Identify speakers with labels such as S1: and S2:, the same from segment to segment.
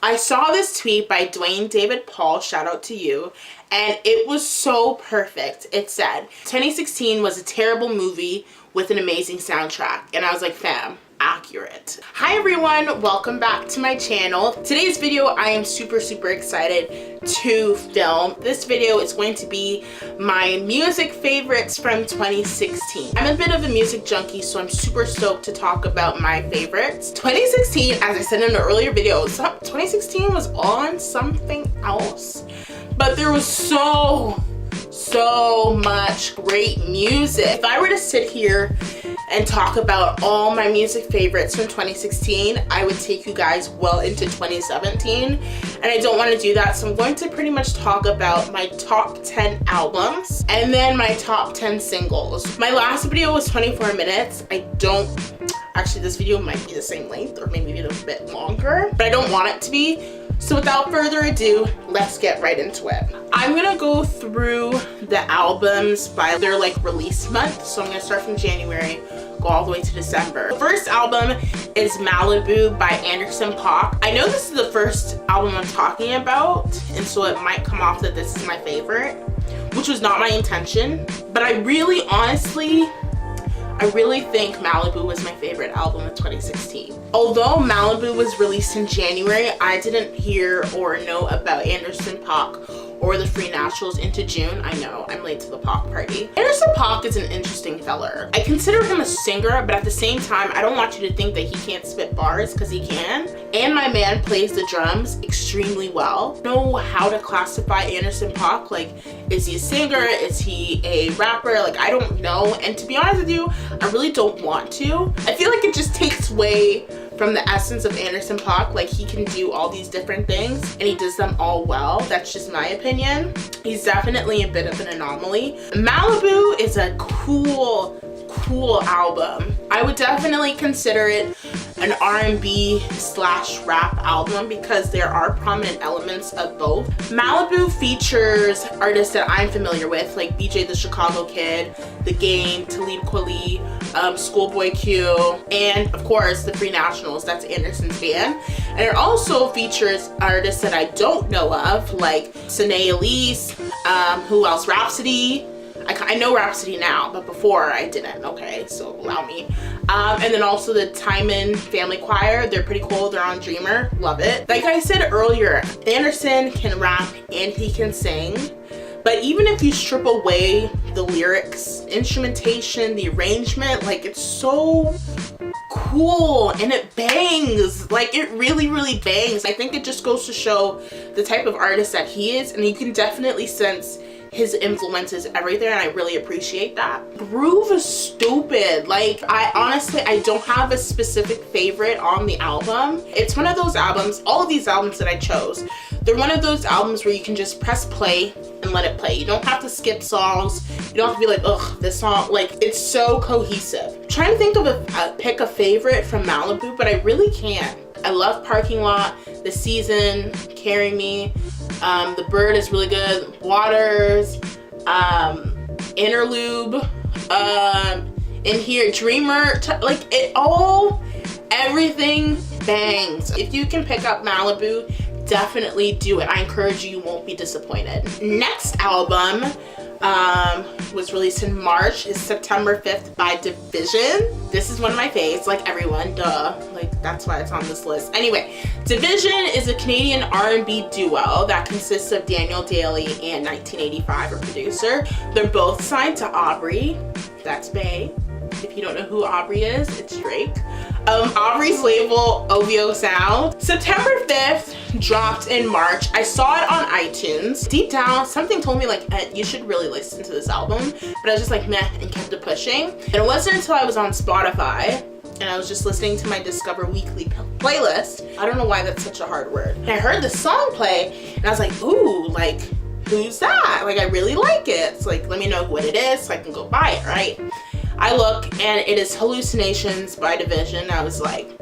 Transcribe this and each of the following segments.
S1: I saw this tweet by Dwayne David Paul, shout out to you, and it was so perfect. It said, 2016 was a terrible movie with an amazing soundtrack. And I was like, fam, accurate. Hi everyone, welcome back to my channel. Today's video I am super excited to film. This video is going to be my music favorites from 2016. I'm a bit of a music junkie, so I'm super stoked to talk about my favorites. 2016, as I said in an earlier video, 2016 was on something else, but there was so much great music. If I were to sit here and talk about all my music favorites from 2016, I would take you guys well into 2017, and I don't want to do that, so I'm going to pretty much talk about my top 10 albums and then my top 10 singles. My last video was 24 minutes. Actually, this video might be the same length or maybe a bit longer, but I don't want it to be. So without further ado, let's get right into it. I'm gonna go through the albums by their release month. So I'm gonna start from January, go all the way to December. The first album is Malibu by Anderson .Paak. I know this is the first album I'm talking about, and so it might come off that this is my favorite, which was not my intention, but I really think Malibu was my favorite album of 2016. Although Malibu was released in January, I didn't hear or know about Anderson .Paak or the Free Naturals into June. I know, I'm late to the Paak party. Anderson .Paak is an interesting feller. I consider him a singer, but at the same time, I don't want you to think that he can't spit bars, because he can. And my man plays the drums extremely well. I don't know how to classify Anderson .Paak. Like, is he a singer? Is he a rapper? I don't know. And to be honest with you, I really don't want to. I feel like it just takes away from the essence of Anderson .Paak. He can do all these different things and he does them all well. That's just my opinion. He's definitely a bit of an anomaly. Malibu is a cool album. I would definitely consider it an R&B/rap album because there are prominent elements of both. Malibu features artists that I'm familiar with, like BJ the Chicago Kid, The Game, Talib Kweli, Schoolboy Q, and of course the Free Nationals. That's Anderson's band. And it also features artists that I don't know of, like Sine Elise, who else? Rhapsody. I know Rhapsody now, but before I didn't, okay, so allow me. And then also the Timon Family Choir. They're pretty cool. They're on Dreamer. Love it. Like I said earlier, Anderson can rap and he can sing. But even if you strip away the lyrics, instrumentation, the arrangement, it's so cool and it bangs. It really bangs. I think it just goes to show the type of artist that he is, and you can definitely sense his influences everything, and I really appreciate that. Groove is stupid. I don't have a specific favorite on the album. It's one of those albums, all of these albums that I chose, they're one of those albums where you can just press play and let it play. You don't have to skip songs. You don't have to be like, ugh, this song, it's so cohesive. I'm trying to think of pick a favorite from Malibu, but I really can't. I love Parking Lot, The Season, Carry Me, The Bird is really good, Waters, Interlude, in here, Dreamer, everything bangs. If you can pick up Malibu, definitely do it. I encourage you, you won't be disappointed. Next album was released in March is September 5th by dvsn. This is one of my faves, like everyone, duh. That's why it's on this list. Anyway, dvsn is a Canadian R&B duo that consists of Daniel Daly and 1985, a producer. They're both signed to Aubrey. That's Bay. If you don't know who Aubrey is, it's Drake. Aubrey's label, OVO Sound. September 5th dropped in March. I saw it on iTunes. Deep down, something told me you should really listen to this album, but I was just meh, and kept it pushing. And it wasn't until I was on Spotify and I was just listening to my Discover Weekly playlist. I don't know why that's such a hard word. And I heard the song play and I was like, ooh, who's that? I really like it. It's let me know what it is so I can go buy it, right? I look and it is Hallucinations by dvsn. I was like,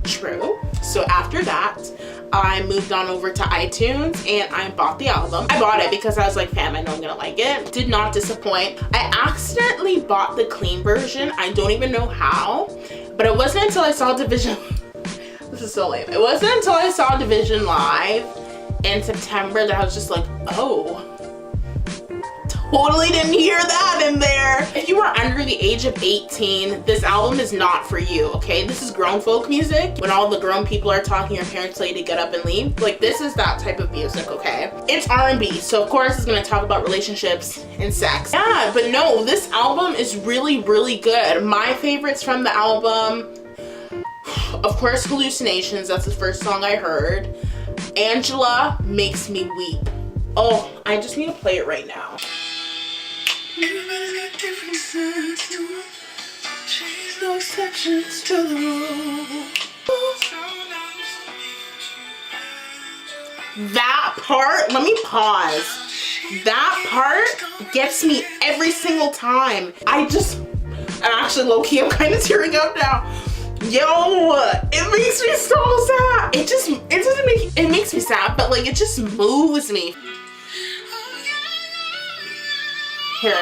S1: true. So after that, I moved on over to iTunes and I bought the album. I bought it because I was like, fam, I know I'm gonna like it. Did not disappoint. I accidentally bought the clean version. I don't even know how, but it wasn't until I saw dvsn is so lame. It wasn't until I saw Division live in September that I was just like, oh, totally didn't hear that in there. If you are under the age of 18, this album is not for you, okay? This is grown folk music. When all the grown people are talking, your parents tell you to get up and leave. Like, this is that type of music, okay? It's R&B, so of course it's gonna talk about relationships and sex. Yeah, but no, this album is really, really good. My favorites from the album, of course, Hallucinations. That's the first song I heard. Angela makes me weep. Oh, I just need to play it right now. Everybody's got different sides to it. She's no exception to the rule. That part, let me pause. That part gets me every single time. I'm actually low-key, I'm kind of tearing up now. Yo, it makes me so sad. It makes me sad, but like, it just moves me. Here.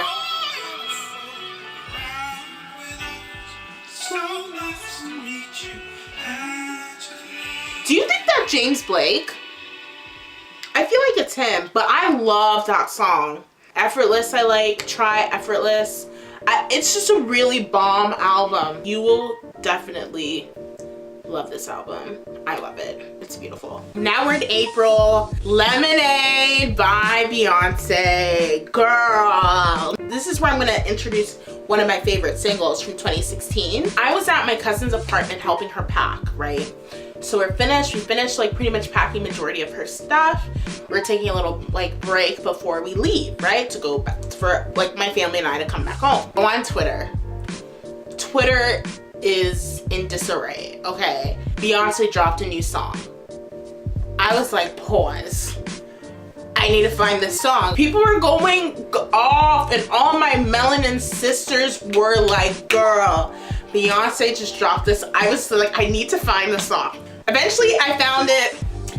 S1: Do you think that James Blake? I feel like it's him, but I love that song. Effortless, I like. Try Effortless. It's just a really bomb album. You will definitely love this album. I love it. It's beautiful. Now we're in April. Lemonade by Beyonce. Girl. This is where I'm gonna introduce one of my favorite singles from 2016. I was at my cousin's apartment helping her pack, right? So we finished like pretty much packing majority of her stuff. We're taking a little like break before we leave, right? To go back for like my family and I to come back home. Go on Twitter. Twitter is in disarray, okay? Beyonce dropped a new song. I was like, pause. I need to find this song. People were going off and all my melanin sisters were like, girl, Beyonce just dropped this. I was like, I need to find the song. Eventually I found it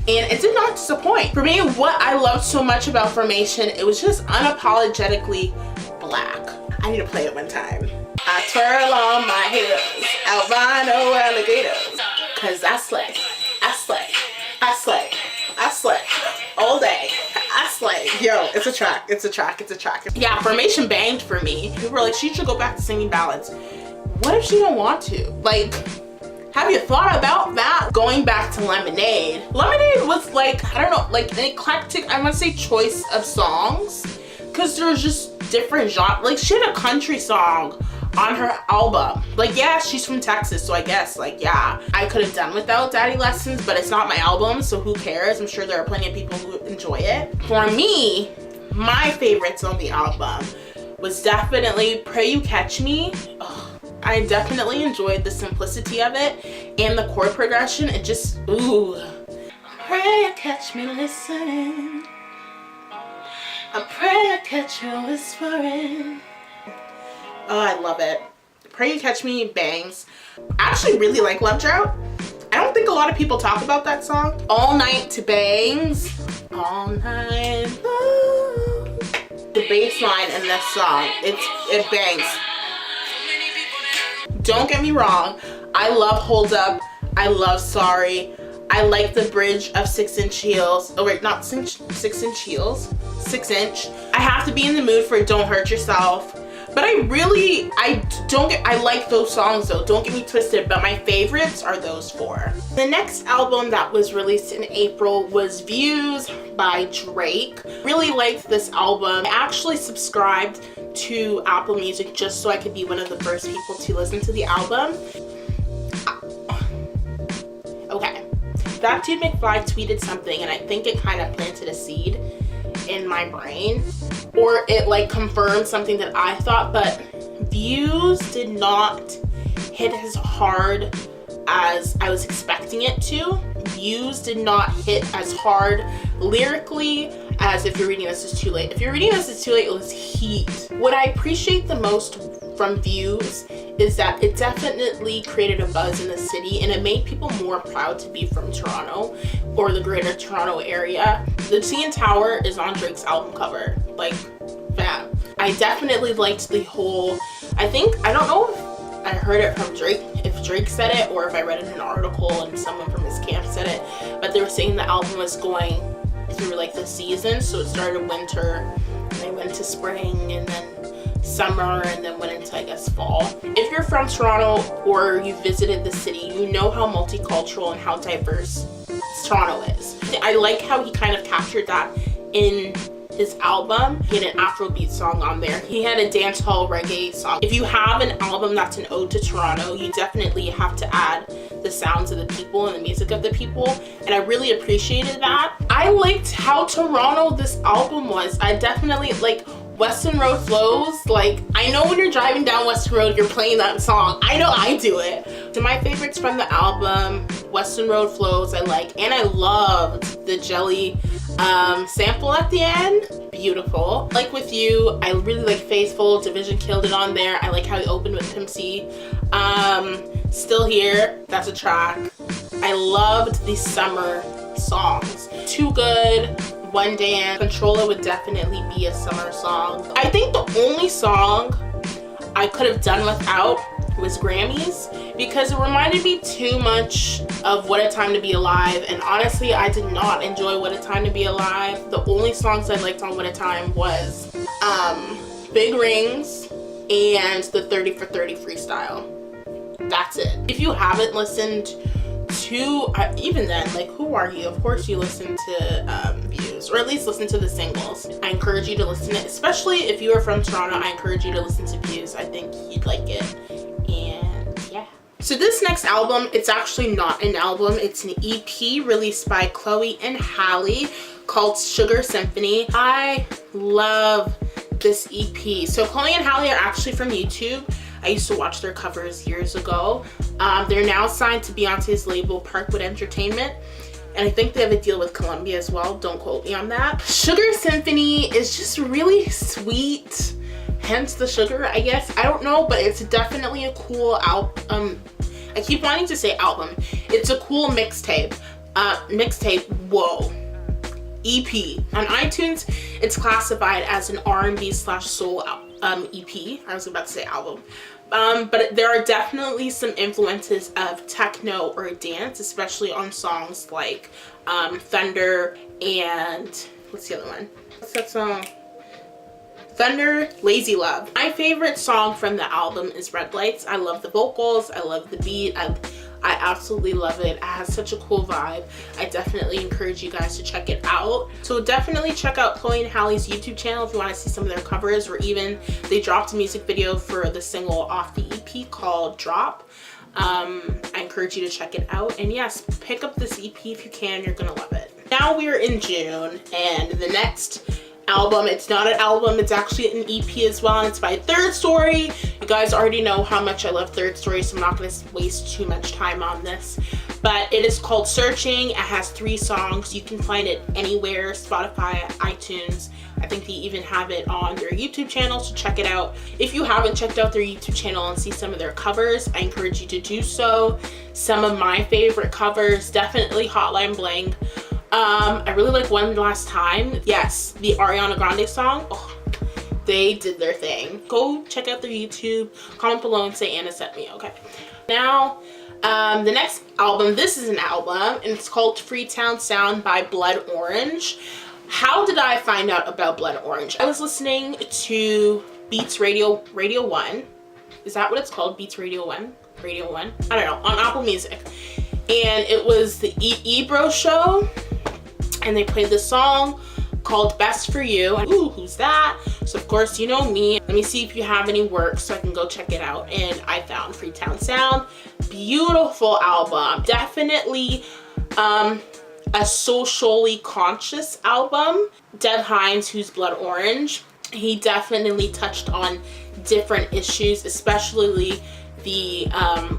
S1: and it did not disappoint. For me, what I loved so much about Formation, it was just unapologetically black. I need to play it one time. I twirl on my heels, albino alligators, cause I slay, I slay, I slay, I slay, all day, I slay. Yo, it's a track, it's a track, it's a track. Yeah, Formation banged for me. People were like, she should go back to singing ballads. What if she don't want to? Like, have you thought about that? Going back to Lemonade. Lemonade was like, I don't know, like an eclectic, I want to say choice of songs. Cause there's just different genres. Like she had a country song on her album. Like, yeah, she's from Texas, so I guess, like, yeah, I could have done without Daddy Lessons, but it's not my album, so who cares? I'm sure there are plenty of people who enjoy it. For me, my favorites on the album was definitely Pray You Catch Me. Ugh, I definitely enjoyed the simplicity of it and the chord progression. It just, ooh. Pray you catch me listening. I pray you catch you whispering. Oh, I love it. Pray You Catch Me bangs. I actually really like Love Drought. I don't think a lot of people talk about that song. All Night to Bangs. All night long. The bass line in this song, it bangs. Don't get me wrong. I love Hold Up. I love Sorry. I like the bridge of 6 Inch Heels. Oh wait, not 6 Inch Heels. 6 Inch. I Have to Be in the Mood for Don't Hurt Yourself. But I like those songs though, don't get me twisted, but my favorites are those four. The next album that was released in April was Views by Drake. Really liked this album. I actually subscribed to Apple Music just so I could be one of the first people to listen to the album. Okay, that dude McFly tweeted something and I think it kind of planted a seed in my brain, or it like confirmed something that I thought, but Views did not hit as hard as I was expecting it to. Views did not hit as hard lyrically as If You're Reading This Is Too Late. If You're Reading This Is Too Late, it was heat. What I appreciate the most from Views is that it definitely created a buzz in the city and it made people more proud to be from Toronto or the greater Toronto area. The CN Tower is on Drake's album cover. Like, fam. I definitely liked the whole, I don't know if I heard it from Drake, if if Drake said it or if I read it in an article and someone from his camp said it, but they were saying the album was going through like the season. So it started winter, and they went to spring, and then summer, and then went into, I guess, fall. If you're from Toronto or you visited the city, you know how multicultural and how diverse Toronto is. I like how he kind of captured that in his album. He had an Afrobeat song on there. He had a dancehall reggae song. If you have an album that's an ode to Toronto, you definitely have to add the sounds of the people and the music of the people, and I really appreciated that. I liked how Toronto this album was. I definitely like Western Road Flows. Like, I know when you're driving down Western Road, you're playing that song. I know I do it. So my favorites from the album, Western Road Flows, I like, and I loved the Jelly sample at the end. Beautiful. Like With You, I really like Faithful. Division killed it on there. I like how he opened with Pimp C. Still Here, that's a track. I loved the summer songs. Too Good, One Dance, Controller would definitely be a summer song. I think the only song I could have done without was Grammys, because it reminded me too much of What a Time to Be Alive, and honestly I did not enjoy What a Time to Be Alive. The only songs I liked on What a Time was Big Rings and the 30 for 30 freestyle. That's it. If you haven't listened to even then, like, who are you? Of course you listen to Views, or at least listen to the singles. I encourage you to listen to it, especially if you are from Toronto. I encourage you to listen to Views. I think you'd like it. And yeah, so this next album, it's actually not an album, it's an EP released by Chloe and Halle called Sugar Symphony. I love this EP. So Chloe and Halle are actually from YouTube. I used to watch their covers years ago. They're now signed to Beyonce's label Parkwood Entertainment, and I think they have a deal with Columbia as well. Don't quote me on that. Sugar Symphony is just really sweet, hence the sugar, I guess. I don't know, but it's definitely a cool album. I keep wanting to say album. It's a cool mixtape. Whoa. EP. On iTunes, it's classified as an R&B/soul EP. I was about to say album. But there are definitely some influences of techno or dance, especially on songs like Thunder and what's the other one? What's that song? Thunder, Lazy Love. My favorite song from the album is Red Lights. I love the vocals, I love the beat, I absolutely love it. It has such a cool vibe. I definitely encourage you guys to check it out. So definitely check out Chloe and Halle's YouTube channel if you want to see some of their covers, or even they dropped a music video for the single off the EP called Drop. I encourage you to check it out, and yes, pick up this EP if you can. You're gonna love it. Now we're in June, and the next album, it's not an album, it's actually an EP as well, and it's by THIRDSTORY. You guys already know how much I love THIRDSTORY, so I'm not going to waste too much time on this, but it is called Searching. It has 3 songs. You can find it anywhere: Spotify, iTunes. I think they even have it on their YouTube channel, so check it out. If you haven't checked out their YouTube channel and see some of their covers, I encourage you to do so. Some of my favorite covers, definitely Hotline Bling. I really like One Last Time. Yes, the Ariana Grande song. Oh, they did their thing. Go check out their YouTube. Comment below and say Anna sent me, okay? Now, the next album, this is an album, and it's called Freetown Sound by Blood Orange. How did I find out about Blood Orange? I was listening to Beats Radio 1. Is that what it's called? Beats Radio 1? Radio 1? I don't know, on Apple Music. And it was the Ebro show, and they played this song called Best For You. Ooh, who's that? So of course, you know me. Let me see if you have any work so I can go check it out. And I found Freetown Sound. Beautiful album. Definitely a socially conscious album. Dev Hynes, who's Blood Orange, he definitely touched on different issues, especially the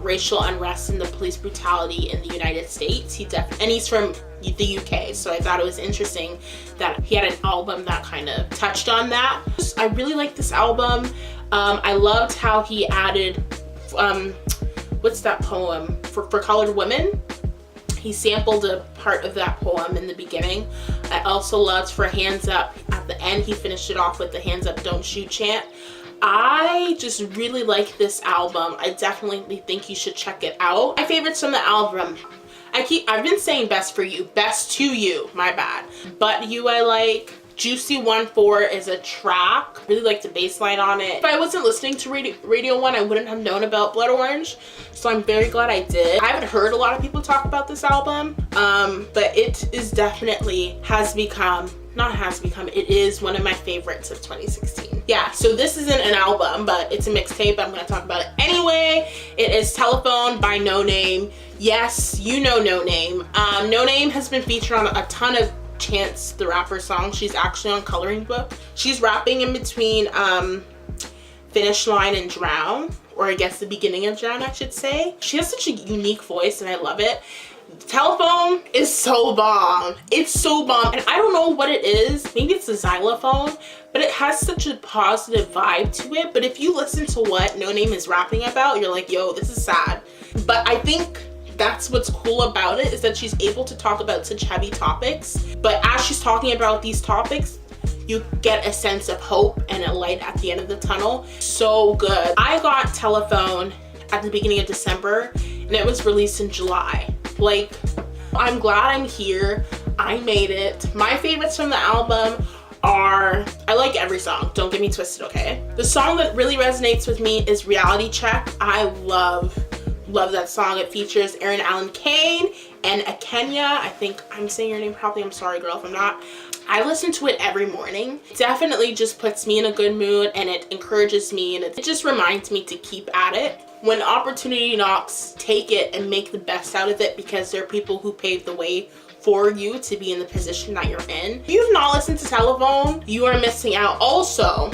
S1: racial unrest and the police brutality in the United States. And he's from the UK, so I thought it was interesting that he had an album that kind of touched on that. I really like this album. I loved how he added, what's that poem? For Colored Women. He sampled a part of that poem in the beginning. I also loved for Hands Up, at the end he finished it off with the Hands Up Don't Shoot chant. I just really like this album. I definitely think you should check it out. My favorites from the album, I've been saying Best For You, Best To You, my bad. But You I like. Juicy 1-4 is a track. Really like the bass line on it. If I wasn't listening to Radio 1, I wouldn't have known about Blood Orange. So I'm very glad I did. I haven't heard a lot of people talk about this album, but it is definitely it is one of my favorites of 2016. Yeah, so this isn't an album, but it's a mixtape. I'm gonna talk about it anyway. It is Telefone by Noname. Yes, you know Noname. Noname has been featured on a ton of Chance the Rapper songs. She's actually on Coloring Book. She's rapping in between Finish Line and Drown, or I guess the beginning of Drown, I should say. She has such a unique voice and I love it. Telefone is so bomb. It's so bomb, and I don't know what it is. Maybe it's the xylophone, but it has such a positive vibe to it. But if you listen to what Noname is rapping about, you're like, yo, this is sad. But I think that's what's cool about it, is that she's able to talk about such heavy topics, but as she's talking about these topics, you get a sense of hope and a light at the end of the tunnel. So good. I got Telefone at the beginning of December and it was released in July. Like, I'm glad I'm here. I made it. My favorites from the album are, I like every song, don't get me twisted, okay? The song that really resonates with me is Reality Check. I love that song. It features Aaron Allen Kane and Akenya. I think I'm saying your name properly. I'm sorry, girl, if I'm not. I listen to it every morning. It definitely just puts me in a good mood and it encourages me and it just reminds me to keep at it. When opportunity knocks, take it and make the best out of it, because there are people who paved the way for you to be in the position that you're in. If you've not listened to Telefone, you are missing out. Also,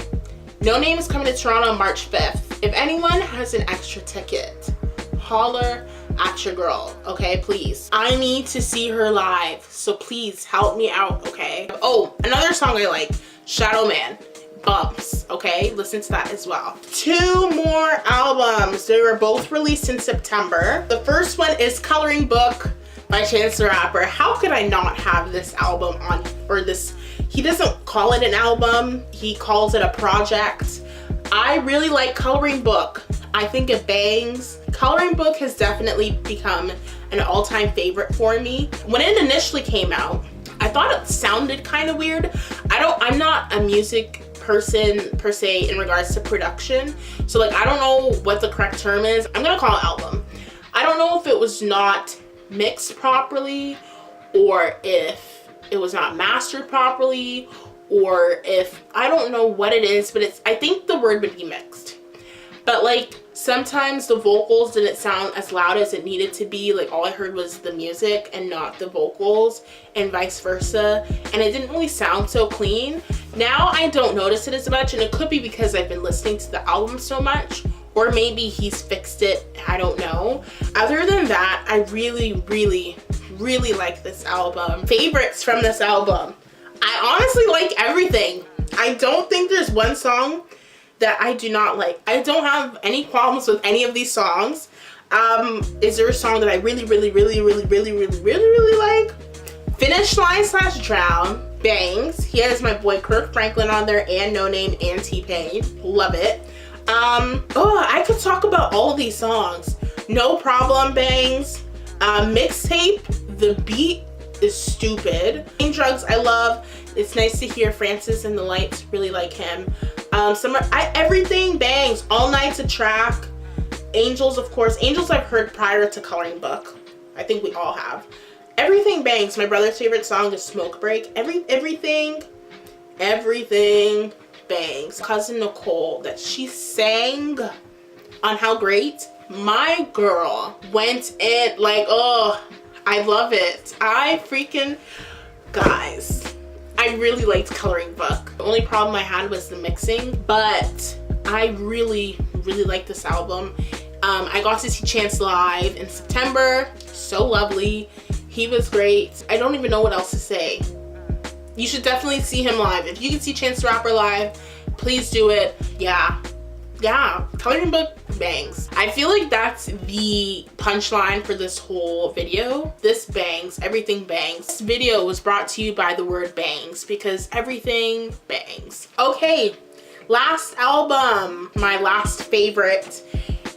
S1: Noname is coming to Toronto on March 5th. If anyone has an extra ticket, holler at your girl, okay, please. I need to see her live, so please help me out, okay? Oh, another song I like, Shadow Man, Bumps, okay? Listen to that as well. 2 more albums. They were both released in September. The first one is Coloring Book by Chance the Rapper. How could I not have this album on, or this, he doesn't call it an album, he calls it a project. I really like Coloring Book. I think it bangs. Coloring Book has definitely become an all-time favorite for me. When it initially came out, I thought it sounded kind of weird. I'm not a music person per se in regards to production, so like I don't know what the correct term is. I'm gonna call it album. I don't know if it was not mixed properly, or if it was not mastered properly, or if, I don't know what it is, but I think the word would be mixed. But like sometimes the vocals didn't sound as loud as it needed to be. Like all I heard was the music and not the vocals, and vice versa, and it didn't really sound so clean. Now I don't notice it as much, and it could be because I've been listening to the album so much, or maybe he's fixed it, I don't know. Other than that, I really like this album. Favorites from this album, I honestly like everything. I don't think there's one song that I do not like. I don't have any problems with any of these songs. Is there a song that I really like? Finish Line / Drown bangs. He has my boy Kirk Franklin on there, and Noname and T-Pain. Love it. Oh, I could talk about all of these songs. No Problem bangs. Mixtape, the beat is stupid. Drugs, I love. It's nice to hear Francis and the Lights, really like him. Everything bangs. All Night's a track. Angels, of course. Angels I've heard prior to Coloring Book. I think we all have. Everything bangs. My brother's favorite song is Smoke Break. Everything bangs. Cousin Nicole, that she sang on How Great, my girl went in like, oh, I love it. Guys, I really liked Coloring Book. The only problem I had was the mixing, but I really like this album. I got to see Chance live in September. So lovely. He was great. I don't even know what else to say. You should definitely see him live. If you can see Chance the Rapper live, please do it. Yeah, Coloring Book bangs. I feel like that's the punchline for this whole video. This bangs, everything bangs. This video was brought to you by the word bangs, because everything bangs. Okay, last album, my last favorite,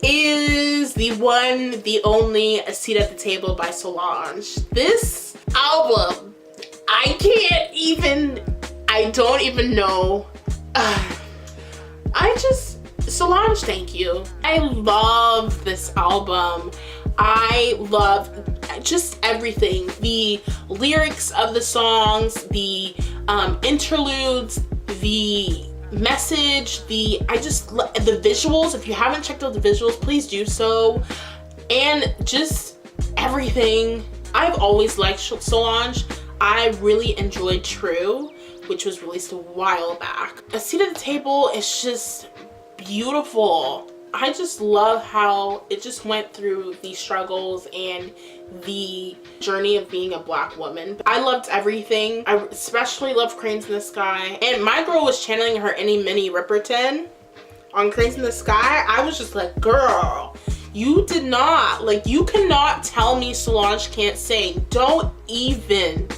S1: is the one, the only, A Seat at the Table by Solange. This album, I don't even know. Solange, thank you. I love this album. I love just everything. The lyrics of the songs, the interludes, the message, the visuals. If you haven't checked out the visuals, please do so. And just everything. I've always liked Solange. I really enjoyed True, which was released a while back. A Seat at the Table is just beautiful. I just love how it just went through the struggles and the journey of being a Black woman. I loved everything. I especially loved Cranes in the Sky. And my girl was channeling her Any Mini Ripperton on Cranes in the Sky. I was just like, girl, you did not, like, you cannot tell me Solange can't sing. Don't even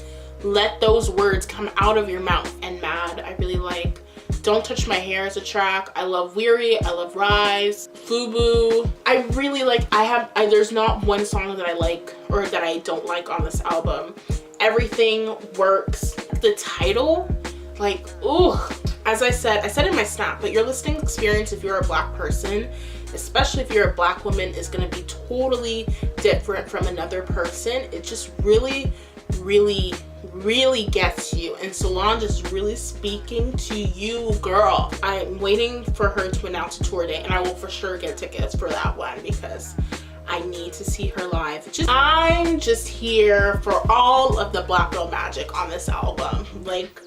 S1: let those words come out of your mouth. And Mad, I really like. Don't Touch My Hair as a track. I love Weary. I love Rise. Fubu. I really like, there's not one song that I like or that I don't like on this album. Everything works. The title, like, ooh. As I said in my snap, but your listening experience if you're a Black person, especially if you're a Black woman, is gonna be totally different from another person. It just really, really, really gets you, and Solange is really speaking to you, girl. I'm waiting for her to announce a tour date, and I will for sure get tickets for that one because I need to see her live. I'm just here for all of the Black girl magic on this album. Like,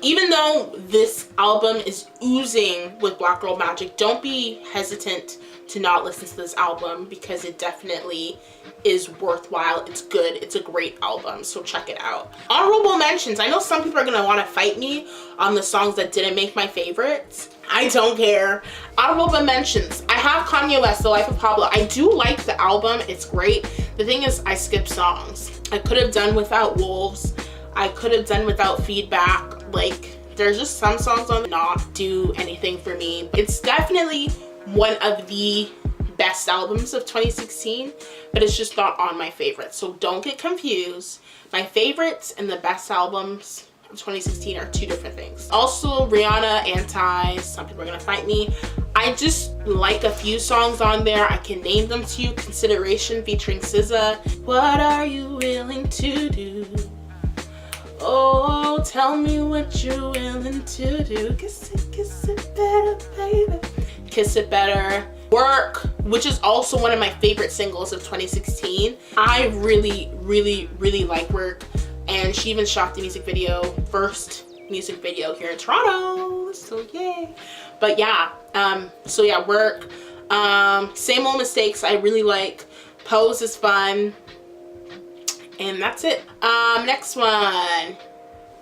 S1: even though this album is oozing with Black girl magic, don't be hesitant to not listen to this album because it definitely is worthwhile. It's good. It's a great album, so check it out. Honorable mentions. I know some people are gonna want to fight me on the songs that didn't make my favorites. I don't care. Honorable mentions. I have Kanye West, The Life of Pablo. I do like the album. It's great. The thing is, I skip songs. I could have done without Wolves. I could have done without Feedback. Like, there's just some songs on that not do anything for me. It's definitely one of the best albums of 2016, but it's just not on my favorites. So don't get confused. My favorites and the best albums of 2016 are two different things. Also, Rihanna, Anti. Some people are gonna fight me. I just like a few songs on there. I can name them to you. Consideration featuring SZA. What are you willing to do? Oh, tell me what you're willing to do. Kiss it better, baby. Kiss It Better. Work, which is also one of my favorite singles of 2016. I really, really, really like Work. And she even shot the music video, first music video here in Toronto. So yay. But yeah, Work. Same Old Mistakes, I really like. Pose is fun. And that's it. Next one.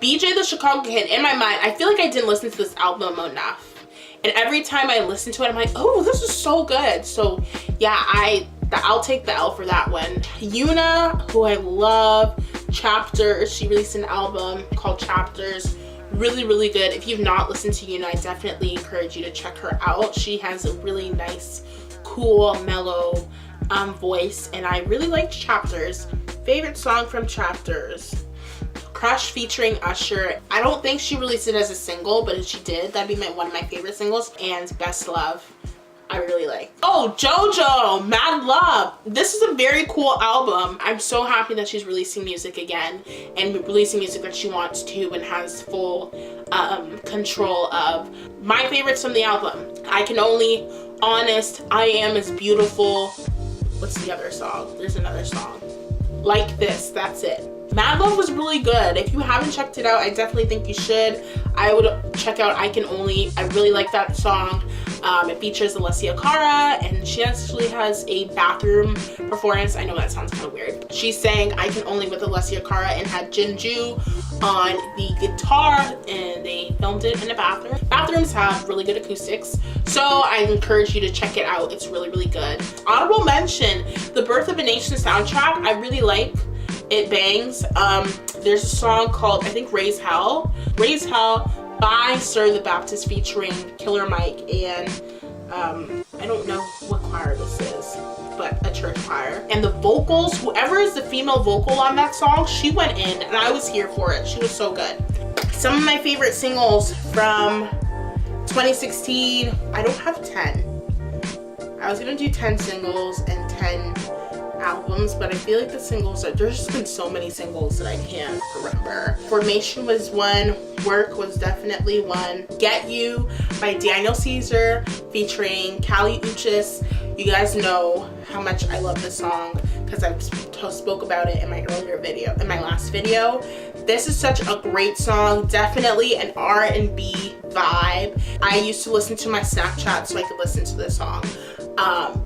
S1: BJ the Chicago Kid. In my mind, I feel like I didn't listen to this album enough. And every time I listen to it, I'm like, oh, this is so good. So yeah, I'll take the L for that one. Yuna, who I love. Chapters. She released an album called Chapters. Really, really good. If you've not listened to Yuna, I definitely encourage you to check her out. She has a really nice, cool, mellow voice, and I really liked Chapters. Favorite song from Chapters? Crush featuring Usher. I don't think she released it as a single, but if she did, that'd be one of my favorite singles. And Best Love, I really like. Oh, JoJo, Mad Love. This is a very cool album. I'm so happy that she's releasing music again and releasing music that she wants to and has full control of. My favorites from the album: I Can Only, Honest, I Am As Beautiful. What's the other song? There's another song. Like This, that's it. Mad Love was really good. If you haven't checked it out, I definitely think you should. I would check out I Can Only. I really like that song. It features Alessia Cara, and she actually has a bathroom performance. I know that sounds kind of weird. She sang I Can Only with Alessia Cara and had Jinju on the guitar, and they filmed it in a bathroom. Bathrooms have really good acoustics, so I encourage you to check it out. It's really, really good. Honorable mention, the Birth of a Nation soundtrack. I really like. It bangs. There's a song called, I think, Raise Hell. Raise Hell by Sir the Baptist featuring Killer Mike and I don't know what choir this is, but a church choir. And the vocals, whoever is the female vocal on that song, she went in and I was here for it. She was so good. Some of my favorite singles from 2016, I don't have 10. I was gonna do 10 singles and 10 albums, but I feel like the singles are, there's just been so many singles that I can't remember. Formation was one, Work was definitely one, Get You by Daniel Caesar featuring Kali Uchis. You guys know how much I love this song because I spoke about it in my earlier video, in my last video. This is such a great song, definitely an R&B vibe. I used to listen to my Snapchat so I could listen to this song.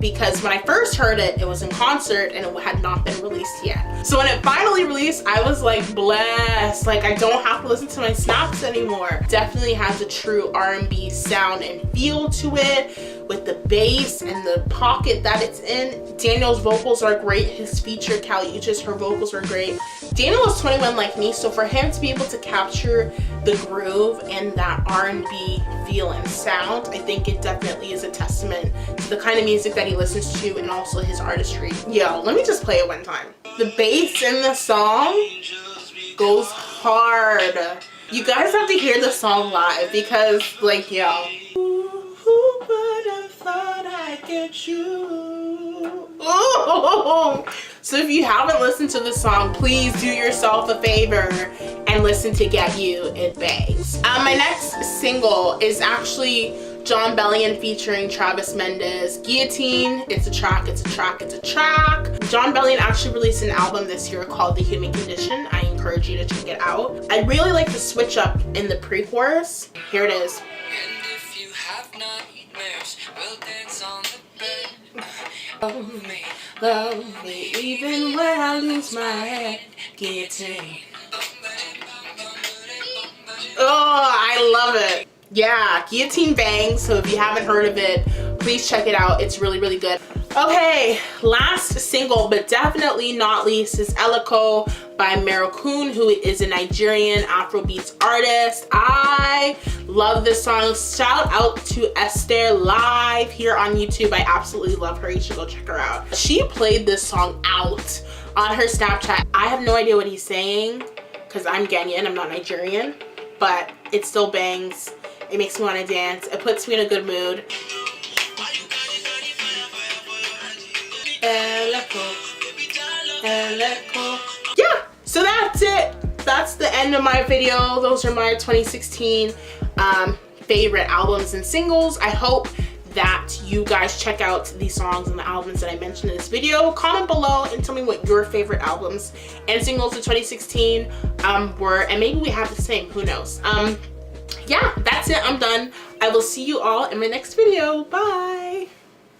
S1: Because when I first heard it, it was in concert and it had not been released yet. So when it finally released, I was like blessed. Like I don't have to listen to my snaps anymore. Definitely has a true R&B sound and feel to it with the bass and the pocket that it's in. Daniel's vocals are great. His feature, Kali Uchis, her vocals are great. Daniel is 21 like me, so for him to be able to capture the groove and that R&B feel and sound, I think it definitely is a testament to the kind of music that he listens to and also his artistry. Yo, let me just play it one time. The bass in the song goes hard. You guys have to hear the song live because, like, yo. Who would have thought I'd get you? Oh! So if you haven't listened to the song, please do yourself a favor and listen to Get You. It bangs. My next single is actually Jon Bellion featuring Travis Mendes, Guillotine. It's a track, it's a track, it's a track. Jon Bellion actually released an album this year called The Human Condition. I encourage you to check it out. I really like the switch up in the pre-chorus. Here it is.
S2: And if you have nightmares, we'll dance on the bed.
S1: Love me, even when I lose my head. Guillotine. Oh, I love it. Yeah, Guillotine bangs, so if you haven't heard of it, please check it out. It's really, really good. Okay, last single, but definitely not least, is Eleko by Mayorkun, who is a Nigerian Afrobeats artist. I love this song. Shout out to Esther Live here on YouTube. I absolutely love her. You should go check her out. She played this song out on her Snapchat. I have no idea what he's saying because I'm Ghanaian, I'm not Nigerian, but it still bangs. It makes me want to dance. It puts me in a good mood. Eleko, Eleko. Yeah, so that's it. That's the end of my video. Those are my 2016 favorite albums and singles. I hope that you guys check out these songs and the albums that I mentioned in this video. Comment below and tell me what your favorite albums and singles of 2016 were, and maybe we have the same, who knows. Yeah, that's it. I'm done. I will see you all in my next video. Bye.